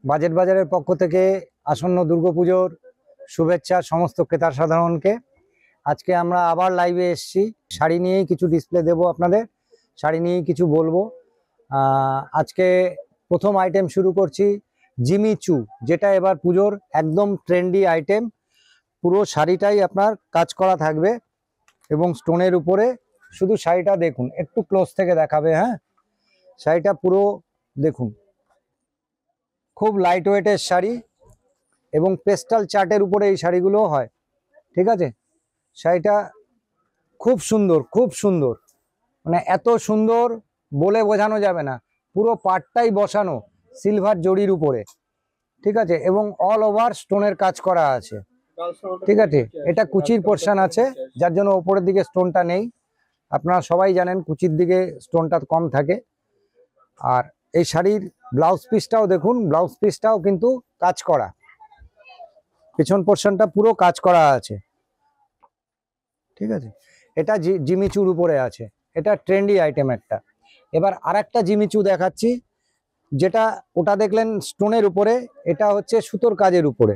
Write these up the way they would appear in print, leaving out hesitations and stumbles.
Budget বাজারের পক্ষ থেকে আসন্ন দুর্গাপুজোর শুভেচ্ছা সমস্ত ক্রেতা সাধারণকে। আজকে আমরা আবার লাইভে এসেছি, শাড়ি নিয়েই কিছু ডিসপ্লে দেব আপনাদের, শাড়ি নিয়েই কিছু বলবো। আজকে প্রথম আইটেম শুরু করছি জিমি চু, যেটা এবার পুজোর একদম ট্রেন্ডি আইটেম। পুরো শাড়িটাই আপনার কাজ করা থাকবে এবং স্টোনের উপরে। শুধু শাড়িটা দেখুন, একটু ক্লোজ থেকে দেখাবে। হ্যাঁ, শাড়িটা পুরো দেখুন, খুব লাইট ওয়েটের শাড়ি এবং পেস্টাল চার্টের উপরে এই শাড়িগুলো হয়। ঠিক আছে, শাড়িটা খুব সুন্দর, খুব সুন্দর, মানে এত সুন্দর বলে বোঝানো যাবে না। পুরো পাটটাই বসানো সিলভার জরির উপরে। ঠিক আছে, এবং অল ওভার স্টোনের কাজ করা আছে। ঠিক আছে, এটা কুচির পোর্শন আছে, যার জন্য উপরের দিকে স্টোনটা নেই। আপনারা সবাই জানেন কুচির দিকে স্টোনটা কম থাকে। আর এই শাড়ির ব্লাউজ পিসটাও দেখুন, ব্লাউজ পিসটাও কিন্তু কাজ করা, পিছন পোর্শনটা পুরো কাজ করা আছে। ঠিক আছে, এটা জিমিচুর উপরে আছে, এটা ট্রেন্ডি আইটেম একটা। এবার আরেকটা জিমিচু দেখাচ্ছি, যেটা ওটা দেখলেন স্টোনের উপরে, এটা হচ্ছে সুতোর কাজের উপরে।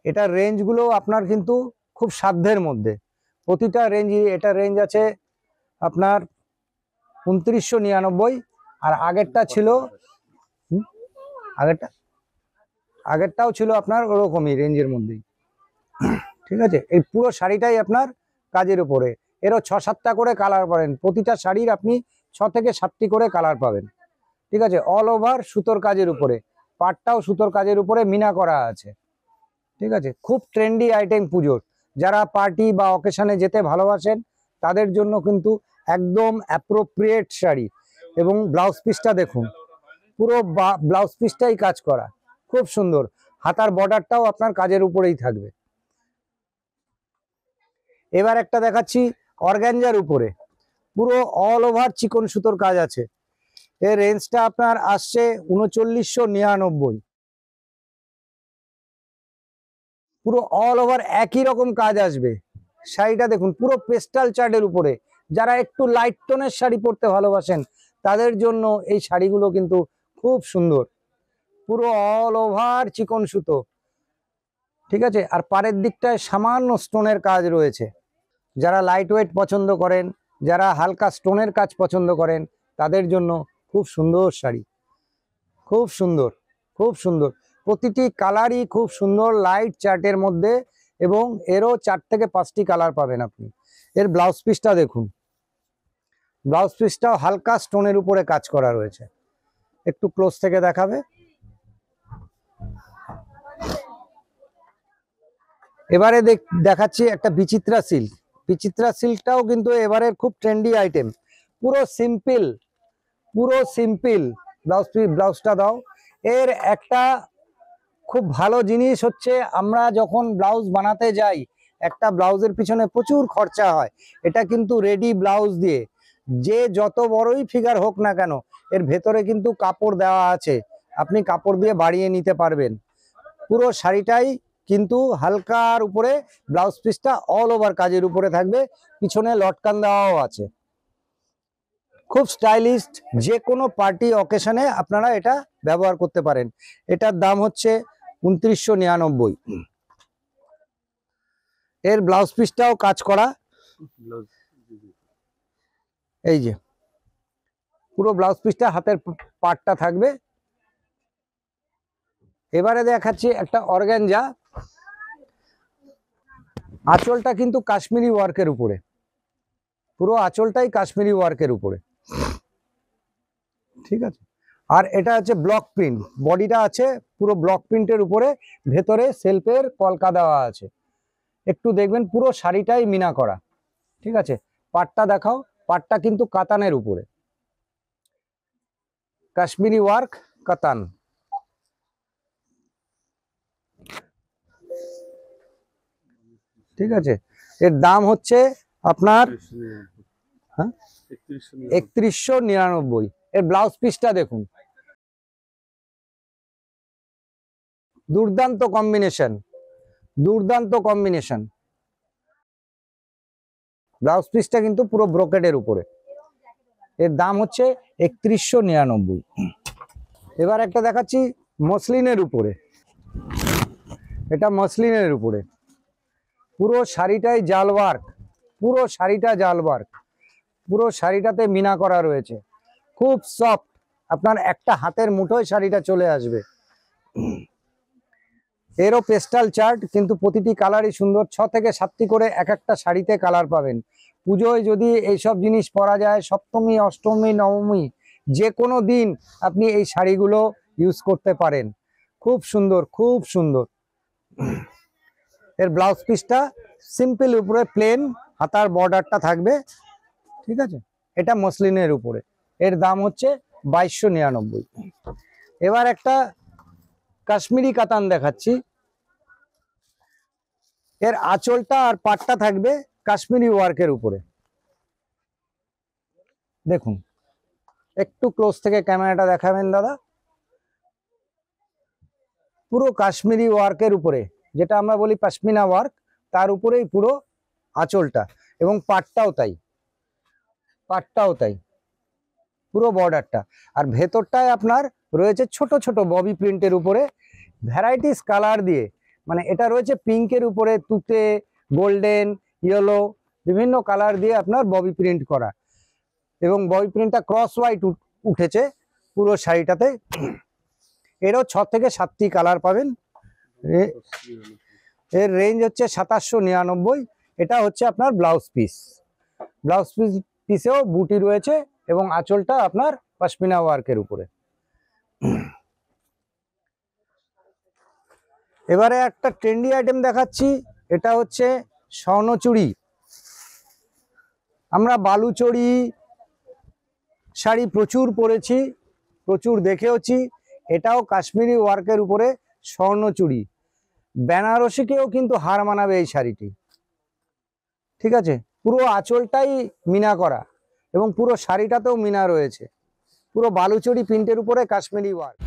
এটার রেঞ্জগুলো আপনার কিন্তু খুব সাধ্যের মধ্যে, প্রতিটা রেঞ্জই। এটা রেঞ্জ আছে আপনার 2999, আর আগেরটা ছিল আগেরটাও ছিল আপনার ওরকমই রেঞ্জের মধ্যেই। ঠিক আছে, এই পুরো শাড়িটাই আপনার কাজের উপরে। এরও 6-7টা করে কালার পাবেন, প্রতিটা শাড়ির আপনি 6 থেকে 7টি করে কালার পাবেন। ঠিক আছে, অল ওভার সুতোর কাজের উপরে, পাটটাও সুতোর কাজের উপরে মিনা করা আছে। ঠিক আছে, খুব ট্রেন্ডি আইটেম পুজোর। যারা পার্টি বা অকেশনে যেতে ভালোবাসেন তাদের জন্য কিন্তু একদম অ্যাপ্রোপ্রিয়েট শাড়ি। এবং ব্লাউজ পিসটা দেখুন, পুরো ব্লাউজ পিসটাই কাজ করা, খুব সুন্দর। হাতার বর্ডারটাও আপনার কাজের উপরেই থাকবে। এবার একটা দেখাচ্ছি অর্গানজার উপরে, পুরো অল ওভার চিকন সুতোর কাজ আছে। এর রেঞ্জটা আপনার আসছে 3999। পুরো অল ওভার একই রকম কাজ আসবে। শাড়িটা দেখুন, পুরো পেস্টাল চার্টের উপরে। যারা একটু লাইট টোনের শাড়ি পরতে ভালোবাসেন তাদের জন্য এই শাড়িগুলো কিন্তু খুব সুন্দর, পুরো অল ওভার চিকন সুতো। ঠিক আছে, আর পাড়ের দিকটায় সামান্য স্টোনের কাজ রয়েছে। যারা লাইট ওয়েট পছন্দ করেন, যারা হালকা স্টোনের কাজ পছন্দ করেন, তাদের জন্য খুব সুন্দর শাড়ি, খুব সুন্দর, খুব সুন্দর। প্রতিটি কালারই খুব সুন্দর, লাইট চার্টের মধ্যে, এবং এরও 4 থেকে 5টি কালার পাবেন আপনি। এর ব্লাউজ পিসটা দেখুন, ব্লাউজ পিসটাও হালকা স্টোনের উপরে কাজ করা রয়েছে। একটু ক্লোজ থেকে দেখাবে। এবারে দেখাচ্ছি একটা বিচিত্রা সিল্ক। বিচিত্রা সিল্কটাও কিন্তু এবারের খুব ট্রেন্ডি আইটেম। পুরো সিম্পল, পুরো সিম্পল। ব্লাউজটা দাও। এর একটা খুব ভালো জিনিস হচ্ছে, আমরা যখন ব্লাউজ বানাতে যাই, একটা ব্লাউজের পিছনে প্রচুর খরচা হয়। এটা কিন্তু রেডি ব্লাউজ দিয়ে, যে যত বড়ই ফিগার হোক না কেন, এর ভেতরে কিন্তু কাপড় দেওয়া আছে, আপনি কাপড় দিয়ে বাড়িয়ে নিতে পারবেন। পুরো শাড়িটাই কিন্তু হালকার উপরে, ব্লাউজ পিসটা অল ওভার কাজের উপরে থাকবে, পিছনে লটকান দেওয়াও আছে। খুব স্টাইলিশ, যে কোনো পার্টি অকেশনে আপনারা এটা ব্যবহার করতে পারেন। এটার দাম হচ্ছে 2999। এর ব্লাউজ পিসটাও কাজ করা, এই যে পুরো ব্লাউজ পিসটা হাতের পাটটা থাকবে। এবারে দেখাচ্ছি একটা অর্গানজা। আঁচলটা কিন্তু কাশ্মীরি ওয়ার্কের উপরে, পুরো আঁচলটাই কাশ্মীরি ওয়ার্কের উপরে। ঠিক আছে, আর এটা হচ্ছে ব্লক প্রিন্ট, বডিটা আছে পুরো ব্লক প্রিন্টের উপরে, ভেতরে সেলফের কলকা দেওয়া আছে। একটু দেখবেন পুরো শাড়িটাই মিনা করা। ঠিক আছে, পাটটা দেখাও, পাটটা কিন্তু কাতানের উপরে, কাশ্মীরি ওয়ার্ক কাতান। ঠিক আছে, এর দাম হচ্ছে আপনার 3199। এর ব্লাউজ পিসটা দেখুন, দুর্দান্ত কম্বিনেশন, দুর্দান্ত কম্বিনেশন। ব্লাউজ পিসটা কিন্তু পুরো ব্রোকেডের উপরে। এর দাম হচ্ছে 3199। এবার একটা দেখাচ্ছি মসলিনের উপরে। এটা মসলিনের উপরে, পুরো শাড়িটাই জাল ওয়ার্ক, পুরো শাড়িটা জাল ওয়ার্ক, পুরো শাড়িটাতে মিনা করা রয়েছে, খুব সফট। আপনার একটা হাতের মুঠোয় শাড়িটা চলে আসবে। এরও পেস্টাল চার্ট, কিন্তু প্রতিটি কালারই সুন্দর। 6 থেকে 7টি করে এক একটা শাড়িতে কালার পাবেন। পুজোয় যদি এইসব জিনিস পরা যায়, সপ্তমী, অষ্টমী, নবমী, যে কোনো দিন আপনি এই শাড়িগুলো ইউজ করতে পারেন। খুব সুন্দর, খুব সুন্দর। এর ব্লাউজ পিসটা সিম্পল উপরে প্লেন, হাতার বর্ডারটা থাকবে, ঠিক আছে। এটা মসলিনের উপরে, এর দাম হচ্ছে 2299। এবার একটা কাশ্মীরি কাতান দেখাচ্ছি। এর আঁচলটা আর পাটটা থাকবে কাশ্মীরি ওয়ার্কের উপরে। দেখুন, একটু ক্লোজ থেকে ক্যামেরাটা দেখাবেন দাদা। পুরো কাশ্মীরি ওয়ার্কের উপরে, যেটা আমরা বলি পশমিনা ওয়ার্ক, তার উপরেই পুরো আঁচলটা, এবং পাটটাও তাই, পাটটাও তাই, পুরো বর্ডারটা। আর ভেতরটায় আপনার রয়েছে ছোট ছোট ববি প্রিন্টের উপরে ভ্যারাইটিস কালার দিয়ে, মানে এটা রয়েছে পিঙ্কের উপরে, তুতে, গোল্ডেন, ইয়েলো, বিভিন্ন কালার দিয়ে আপনার ববি প্রিন্ট করা, এবং ববি প্রিন্টটা ক্রস হোয়াইট উঠেছে পুরো শাড়িটাতে। এরও 6 থেকে 7টি কালার পাবেন। এর রেঞ্জ হচ্ছে 2799। এটা হচ্ছে আপনার ব্লাউজ পিস। ব্লাউজ পিসেও বুটি রয়েছে এবং আঁচলটা আপনার পশমিনা ওয়ার্কের উপরে। এবারে একটা ট্রেন্ডি আইটেম দেখাচ্ছি। এটা হচ্ছে স্বর্ণচুড়ি। আমরা বালুচরি শাড়ি প্রচুর পরেছি, প্রচুর দেখেওছি। এটাও কাশ্মীরি ওয়ার্কের উপরে স্বর্ণচুড়ি। বেনারসিকেও কিন্তু হার মানাবে এই শাড়িটি, ঠিক আছে। পুরো আঁচলটাই মিনা করা এবং পুরো শাড়িটাতেও মিনা রয়েছে, পুরো বালুচরি প্রিন্টের উপরে কাশ্মীরি ওয়ার্ক।